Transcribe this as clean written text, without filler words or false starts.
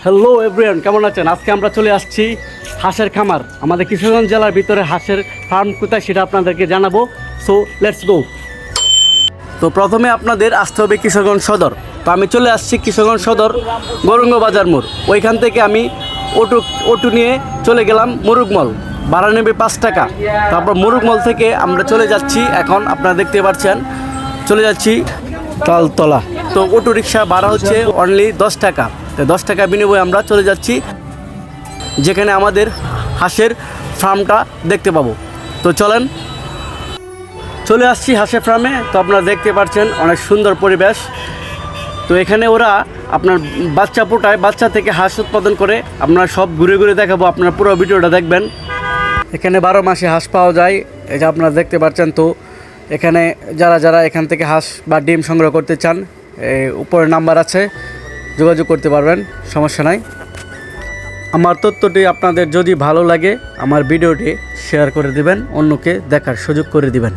Hello everyone, কেমন আছেন? আজকে আমরা চলে আসছি হাঁসের খামার। আমাদের কিশোরগঞ্জ জেলার ভিতরে হাঁসের ফার্ম কোথায় সেটা আপনাদেরকে জানাবো। So let's go. তো প্রথমে আপনাদের আসতে হবে কিশোরগঞ্জ সদর। তো আমি চলে আসছি কিশোরগঞ্জ সদর গৌরঙ্গ বাজার মোড়। ওইখান থেকে আমি অটো নিয়ে চলে গেলাম মুরুগমল। ভাড়া নেবে 5 টাকা। তারপর মুরুগমল থেকে আমরা চলে যাচ্ছি, এখন আপনারা দেখতে পাচ্ছেন চলে যাচ্ছি তালতলা। তো অটো রিক্সা ভাড়া হচ্ছে অনলি 10 টাকা। তো 10 টাকা বিনিময়ে আমরা চলে যাচ্ছি যেখানে আমাদের হাঁসের ফার্মটা দেখতে পাবো। তো চলেন, চলে আসছি হাঁসের ফার্মে। তো আপনারা দেখতে পাচ্ছেন অনেক সুন্দর পরিবেশ। তো এখানে ওরা আপনার বাচ্চা ফোটায়, বাচ্চা থেকে হাঁস উৎপাদন করে। আপনারা সব ঘুরে ঘুরে দেখাবো, আপনারা পুরো ভিডিওটা দেখবেন। এখানে 12 মাসে হাঁস পাওয়া যায়, এটা আপনারা দেখতে পাচ্ছেন। তো এখানে যারা যারা এখান থেকে হাঁস বা ডিম সংগ্রহ করতে চান, উপরে নাম্বার আছে, যোগাযোগ করতে পারবেন, সমস্যা নাই। আমার তথ্যটি আপনাদের যদি ভালো লাগে আমার ভিডিওটি শেয়ার করে দিবেন, অন্যকে দেখার সুযোগ করে দিবেন।